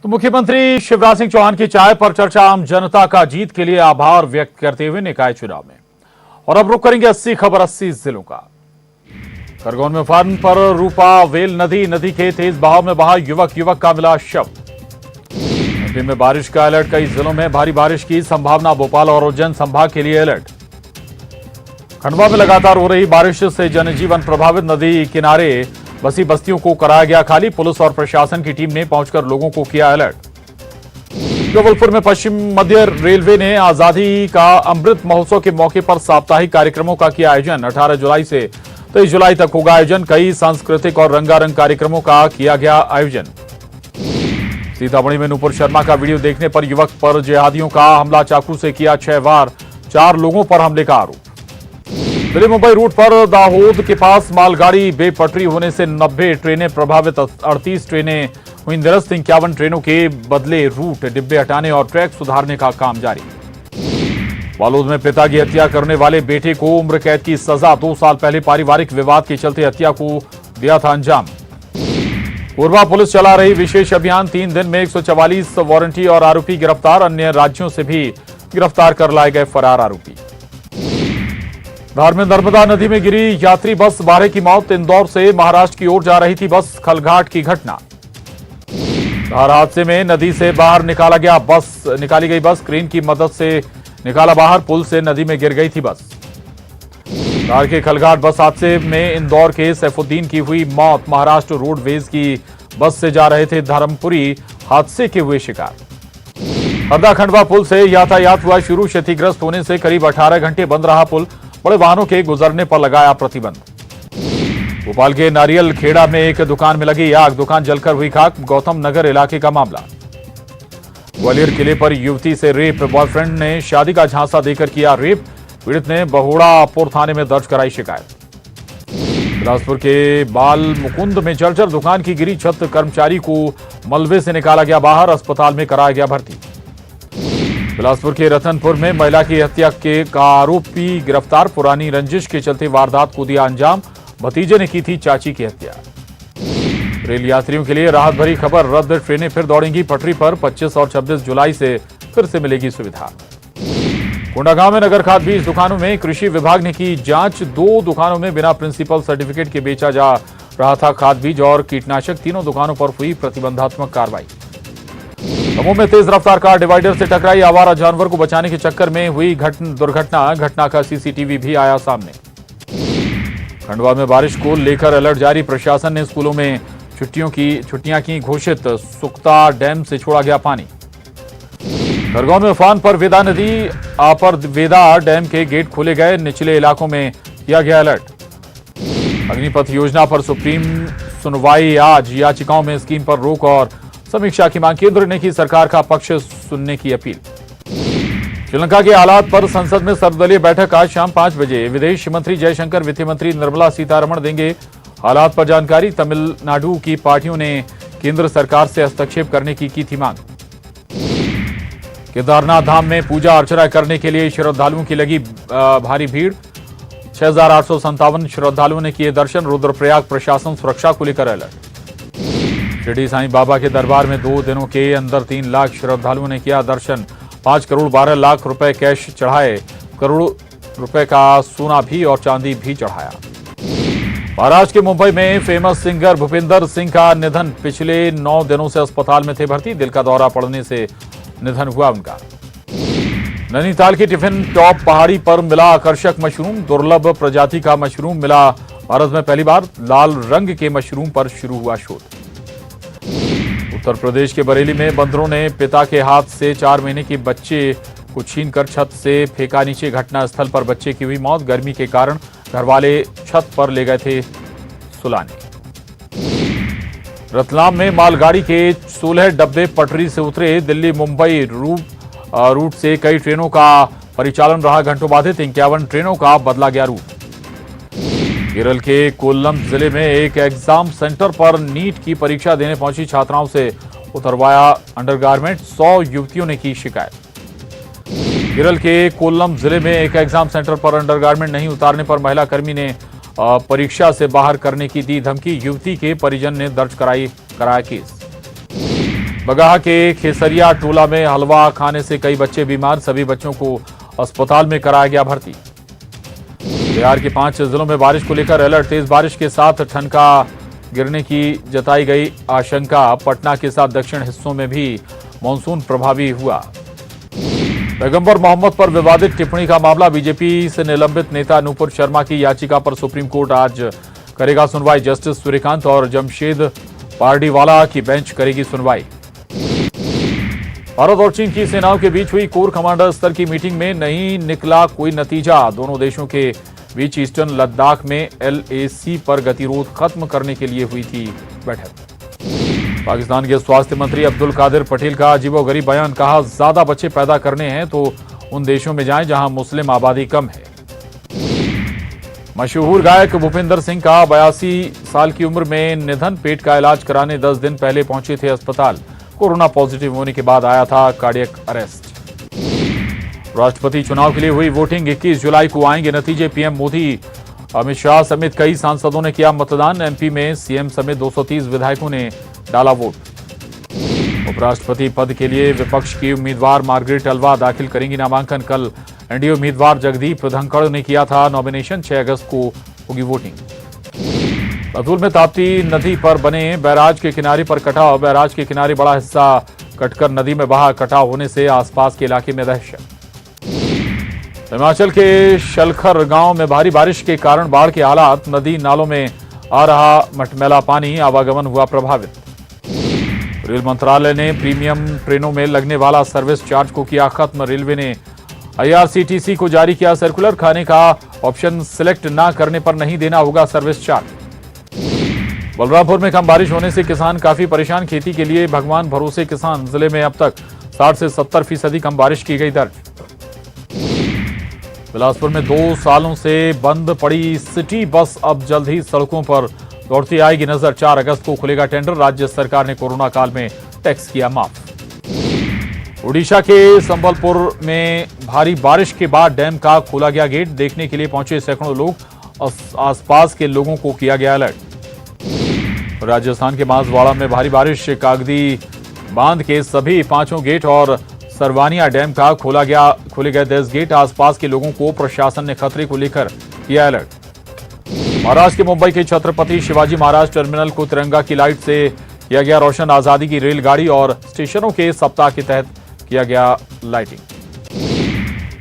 तो मुख्यमंत्री शिवराज सिंह चौहान की चाय पर चर्चा आम जनता का जीत के लिए आभार व्यक्त करते हुए निकाय चुनाव में। और अब रुक करेंगे 80 खबर 80 जिलों का। खरगोन में उफान पर रूपा वेल नदी के तेज बहाव में बहा युवक का मिला शव। एमपी में बारिश का अलर्ट, कई जिलों में भारी बारिश की संभावना, भोपाल और उज्जैन संभाग के लिए अलर्ट। खंडवा में लगातार हो रही बारिश से जनजीवन प्रभावित, नदी किनारे बसी बस्तियों को कराया गया खाली, पुलिस और प्रशासन की टीम ने पहुंचकर लोगों को किया अलर्ट। जबलपुर में पश्चिम मध्य रेलवे ने आजादी का अमृत महोत्सव के मौके पर साप्ताहिक कार्यक्रमों का किया आयोजन। 18 जुलाई से 23 जुलाई तक होगा आयोजन, कई सांस्कृतिक और रंगारंग कार्यक्रमों का किया गया आयोजन। सीतामढ़ी में नूपुर शर्मा का वीडियो देखने पर युवक पर जिहादियों का हमला, चाकू से किया 6 वार, 4 लोगों पर हमले का आरोप। दिल्ली मुंबई रूट पर दाहोद के पास मालगाड़ी बेपटरी होने से 90 ट्रेनें प्रभावित, 38 ट्रेनें हुई निरस्त, 51 ट्रेनों के बदले रूट, डिब्बे हटाने और ट्रैक सुधारने का काम जारी। बालोद में पिता की हत्या करने वाले बेटे को उम्र कैद की सजा, 2 साल पहले पारिवारिक विवाद के चलते हत्या को दिया था अंजाम। कोरबा पुलिस चला रही विशेष अभियान, 3 दिन में 144 वारंटी और आरोपी गिरफ्तार, अन्य राज्यों से भी गिरफ्तार कर लाए गए फरार आरोपी। धार में नर्मदा नदी में गिरी यात्री बस, 12 की मौत, इंदौर से महाराष्ट्र की ओर जा रही थी बस, खलघाट की घटना। धार हादसे में नदी से बाहर निकाली गई बस, क्रेन की मदद से निकाला बाहर, पुल से नदी में गिर गई थी बस। धार के खलघाट बस हादसे में इंदौर के सैफुद्दीन की हुई मौत, महाराष्ट्र रोडवेज की बस से जा रहे थे धर्मपुरी, हादसे के हुए शिकार। हरदा खंडवा पुल से यातायात हुआ शुरू, क्षतिग्रस्त होने से करीब 18 घंटे बंद रहा पुल, बड़े वाहनों के गुजरने पर लगाया प्रतिबंध। भोपाल के नारियल खेड़ा में एक दुकान में लगी आग, दुकान जलकर हुई खाक, गौतम नगर इलाके का मामला। ग्वालियर किले पर युवती से रेप, बॉयफ्रेंड ने शादी का झांसा देकर किया रेप, पीड़ित ने बहुड़ापुर थाने में दर्ज कराई शिकायत। बिलासपुर के बाल मुकुंद में जर्जर दुकान की गिरी छत, कर्मचारी को मलबे से निकाला गया बाहर, अस्पताल में कराया गया भर्ती। बिलासपुर के रतनपुर में महिला की हत्या का आरोपी गिरफ्तार, पुरानी रंजिश के चलते वारदात को दिया अंजाम, भतीजे ने की थी चाची की हत्या। रेल यात्रियों के लिए राहत भरी खबर, रद्द, ट्रेनें फिर दौड़ेंगी पटरी पर, 25 और 26 जुलाई से फिर से मिलेगी सुविधा। कोंडागांव में नगर खाद बीज दुकानों में कृषि विभाग ने की जांच, 2 दुकानों में बिना प्रिंसिपल सर्टिफिकेट के बेचा जा रहा था खाद बीज और कीटनाशक, 3 दुकानों पर हुई प्रतिबंधात्मक कार्रवाई। दमोह में तेज रफ्तार कार डिवाइडर से टकराई, आवारा जानवर को बचाने के चक्कर में हुई दुर्घटना, घटना का सीसीटीवी भी आया सामने। खंडवा में बारिश को लेकर अलर्ट जारी, प्रशासन ने स्कूलों में छुट्टियां की घोषित, सुक्ता डैम से छोड़ा गया पानी। खरगोन में उफान पर वेदा नदी, अपर वेदा डैम के गेट खोले गए, निचले इलाकों में किया गया अलर्ट। अग्निपथ योजना पर सुप्रीम सुनवाई आज, याचिकाओं में स्कीम पर रोक और समीक्षा की मांग, केंद्र ने की सरकार का पक्ष सुनने की अपील। श्रीलंका के हालात पर संसद में सर्वदलीय बैठक आज शाम 5 बजे, विदेश मंत्री जयशंकर, वित्त मंत्री निर्मला सीतारमण देंगे हालात पर जानकारी। तमिलनाडु की पार्टियों ने केंद्र सरकार से हस्तक्षेप करने की थी मांग। केदारनाथ धाम में पूजा अर्चना करने के लिए श्रद्धालुओं की लगी भारी भीड़, 6,857 श्रद्धालुओं ने किए दर्शन, रुद्रप्रयाग प्रशासन सुरक्षा को लेकर अलर्ट। शिरडी साईं बाबा के दरबार में 2 दिनों के अंदर 3 लाख श्रद्धालुओं ने किया दर्शन, 5 करोड़ 12 लाख रुपए कैश चढ़ाए, करोड़ रुपए का सोना भी और चांदी भी चढ़ाया। महाराष्ट्र के मुंबई में फेमस सिंगर भूपिंदर सिंह का निधन, पिछले 9 दिनों से अस्पताल में थे भर्ती, दिल का दौरा पड़ने से निधन हुआ उनका। नैनीताल की टिफिन टॉप पहाड़ी पर मिला आकर्षक मशरूम, दुर्लभ प्रजाति का मशरूम मिला भारत में पहली बार, लाल रंग के मशरूम पर शुरू हुआ शोध। उत्तर प्रदेश के बरेली में बंदरों ने पिता के हाथ से 4 महीने के बच्चे को छीनकर छत से फेंका नीचे, घटना स्थल पर बच्चे की हुई मौत, गर्मी के कारण घरवाले छत पर ले गए थे सुलाने। रतलाम में मालगाड़ी के 16 डब्बे पटरी से उतरे, दिल्ली मुंबई रूट से कई ट्रेनों का परिचालन रहा घंटों बाधित, 51 ट्रेनों का बदला गया रूट। केरल के कोल्लम जिले में एक एग्जाम सेंटर पर नीट की परीक्षा देने पहुंची छात्राओं से उतरवाया अंडरगारमेंट, 100 युवतियों ने की शिकायत। केरल के कोल्लम जिले में एक एग्जाम सेंटर पर अंडरगारमेंट नहीं उतारने पर महिला कर्मी ने परीक्षा से बाहर करने की दी धमकी, युवती के परिजन ने दर्ज कराया केस। बगाहा के खेसरिया टोला में हलवा खाने से कई बच्चे बीमार, सभी बच्चों को अस्पताल में कराया गया भर्ती। बिहार के 5 जिलों में बारिश को लेकर अलर्ट, तेज बारिश के साथ ठनका गिरने की जताई गई आशंका। पटना के साथ दक्षिण हिस्सों में भी मानसून प्रभावी हुआ। पैगंबर मोहम्मद पर विवादित टिप्पणी का मामला, बीजेपी से निलंबित नेता नूपुर शर्मा की याचिका पर सुप्रीम कोर्ट आज करेगा सुनवाई। जस्टिस सूर्यकांत और जमशेद पारडीवाला की बेंच करेगी सुनवाई। भारत और चीन की सेनाओं के बीच हुई कोर कमांडर स्तर की मीटिंग में नहीं निकला कोई नतीजा। दोनों देशों के बीच ईस्टर्न लद्दाख में LAC पर गतिरोध खत्म करने के लिए हुई थी बैठक। पाकिस्तान के स्वास्थ्य मंत्री अब्दुल कादिर पटेल का अजीबोगरीब बयान, कहा ज्यादा बच्चे पैदा करने हैं तो उन देशों में जाएं जहां मुस्लिम आबादी कम है। मशहूर गायक भूपिंदर सिंह का 82 साल की उम्र में निधन, पेट का इलाज कराने 10 दिन पहले पहुंचे थे अस्पताल। कोरोना पॉजिटिव होने के बाद आया था कार्डियक अरेस्ट। राष्ट्रपति चुनाव के लिए हुई वोटिंग, 21 जुलाई को आएंगे नतीजे। पीएम मोदी, अमित शाह समेत कई सांसदों ने किया मतदान। MP में CM समेत 230 विधायकों ने डाला वोट। उपराष्ट्रपति पद के लिए विपक्ष की उम्मीदवार मार्गरेट अल्वा दाखिल करेंगी नामांकन। कल NDA उम्मीदवार जगदीप धनखड़ ने किया था नॉमिनेशन। 6 अगस्त को होगी वोटिंग। बैतूल में ताप्ती नदी पर बने बैराज के किनारे पर कटाव, बैराज के किनारे बड़ा हिस्सा कटकर नदी में बहा। कटाव होने से आसपास के इलाके में दहशत। हिमाचल के शलखर गांव में भारी बारिश के कारण बाढ़ के हालात, नदी नालों में आ रहा मटमैला पानी, आवागमन हुआ प्रभावित। रेल मंत्रालय ने प्रीमियम ट्रेनों में लगने वाला सर्विस चार्ज को किया खत्म। रेलवे ने IRCTC को जारी किया सर्कुलर, खाने का ऑप्शन सिलेक्ट न करने पर नहीं देना होगा सर्विस चार्ज। बलरामपुर में कम बारिश होने से किसान काफी परेशान, खेती के लिए भगवान भरोसे किसान। जिले में अब तक 60 से 70% कम बारिश की गई दर्ज। बिलासपुर में 2 सालों से बंद पड़ी सिटी बस अब जल्द ही सड़कों पर दौड़ती आएगी नजर। 4 अगस्त को खुलेगा टेंडर। राज्य सरकार ने कोरोना काल में टैक्स किया माफ। ओडिशा के संबलपुर में भारी बारिश के बाद डैम का खोला गया गेट, देखने के लिए पहुंचे सैकड़ों लोग। आसपास के लोगों को किया गया अलर्ट। राजस्थान के बांसवाड़ा में भारी बारिश, कागदी बांध के सभी 5 गेट और सरवानिया डैम का खोले गए 10 गेट। आसपास के लोगों को प्रशासन ने खतरे को लेकर किया अलर्ट। महाराष्ट्र के मुंबई के छत्रपति शिवाजी महाराज टर्मिनल को तिरंगा की लाइट से किया गया रोशन। आजादी की रेलगाड़ी और स्टेशनों के सप्ताह के तहत किया गया लाइटिंग।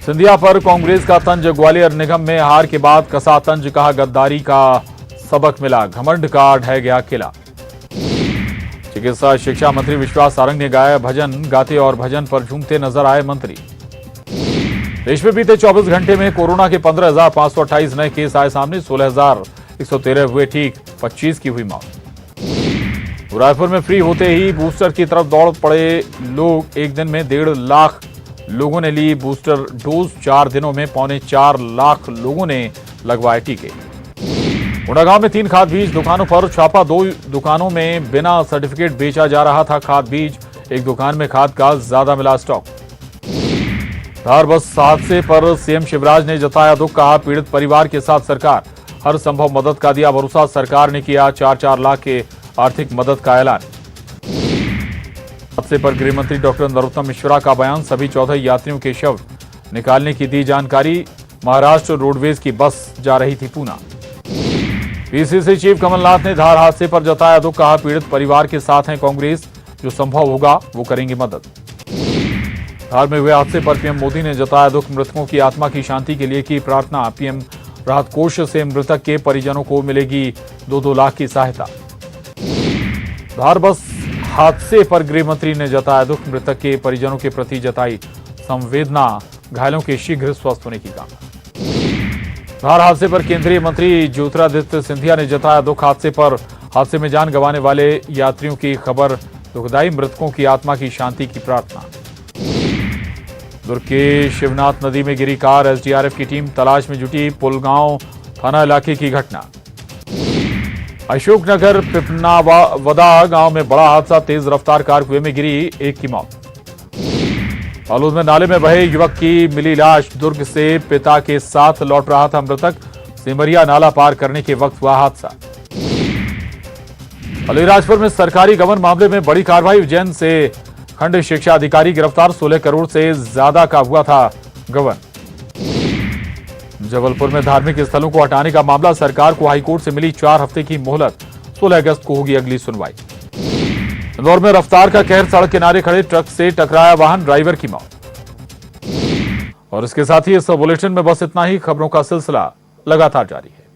सिंधिया पर कांग्रेस का तंज, ग्वालियर निगम में हार के बाद कसा तंज, कहा गद्दारी का सबक मिला, घमंड का ढह गया किला। चिकित्सा शिक्षा मंत्री विश्वास सारंग ने गाया भजन, गाते और भजन पर झूमते नजर आए मंत्री। देश में बीते 24 घंटे में कोरोना के 15,528 नए केस आए सामने, 16,113 हुए ठीक, 25 की हुई मौत। रायपुर में फ्री होते ही बूस्टर की तरफ दौड़ पड़े लोग, एक दिन में 1.5 लाख लोगों ने ली बूस्टर डोज। 4 दिनों में 4.25 लाख लोगों ने लगवाए टीके। मुंडागांव में 3 खाद बीज दुकानों पर छापा, 2 दुकानों में बिना सर्टिफिकेट बेचा जा रहा था खाद बीज, एक दुकान में खाद का ज्यादा मिला स्टॉक। धार बस हादसे पर सीएम शिवराज ने जताया दुख, कहा पीड़ित परिवार के साथ सरकार हर संभव मदद का दिया भरोसा। सरकार ने किया 4-4 लाख के आर्थिक मदद का ऐलान। हादसे पर गृह मंत्री डॉक्टर नरोत्तम मिश्रा का बयान, सभी 14 यात्रियों के शव निकालने की दी जानकारी। महाराष्ट्र रोडवेज की बस जा रही थी पूना। PCC चीफ कमलनाथ ने धार हादसे पर जताया दुख, कहा पीड़ित परिवार के साथ हैं कांग्रेस, जो संभव होगा वो करेंगे मदद। धार में हुए हादसे पर पीएम मोदी ने जताया दुख, मृतकों की आत्मा की शांति के लिए की प्रार्थना। पीएम राहत कोष से मृतक के परिजनों को मिलेगी 2-2 लाख की सहायता। धार बस हादसे पर गृह मंत्री ने जताया दुख, मृतक के परिजनों के प्रति जताई संवेदना, घायलों के शीघ्र स्वस्थ होने की कामना। धार हादसे पर केंद्रीय मंत्री ज्योतिरादित्य सिंधिया ने जताया दुख, हादसे में जान गंवाने वाले यात्रियों की खबर दुखदाई, मृतकों की आत्मा की शांति की प्रार्थना। दुर्ग के शिवनाथ नदी में गिरी कार, SDRF की टीम तलाश में जुटी। पुलगांव थाना इलाके की घटना। अशोकनगर पिपनावदा गांव में बड़ा हादसा, तेज रफ्तार कार कुएं में गिरी, 1 की मौत। बालोद में नाले में बहे युवक की मिली लाश, दुर्ग से पिता के साथ लौट रहा था मृतक, सिमरिया नाला पार करने के वक्त हुआ हादसा। अलीराजपुर में सरकारी गबन मामले में बड़ी कार्रवाई। उज्जैन से खंड शिक्षा अधिकारी गिरफ्तार। 16 करोड़ से ज्यादा का हुआ था गबन। जबलपुर में धार्मिक स्थलों को हटाने का मामला। सरकार को हाईकोर्ट से मिली 4 हफ्ते की मोहलत। 16 अगस्त को होगी अगली सुनवाई। इंदौर में रफ्तार का कहर। सड़क किनारे खड़े ट्रक से टकराया वाहन, ड्राइवर की मौत। और इसके साथ ही इस बुलेटिन में बस इतना ही। खबरों का सिलसिला लगातार जारी है।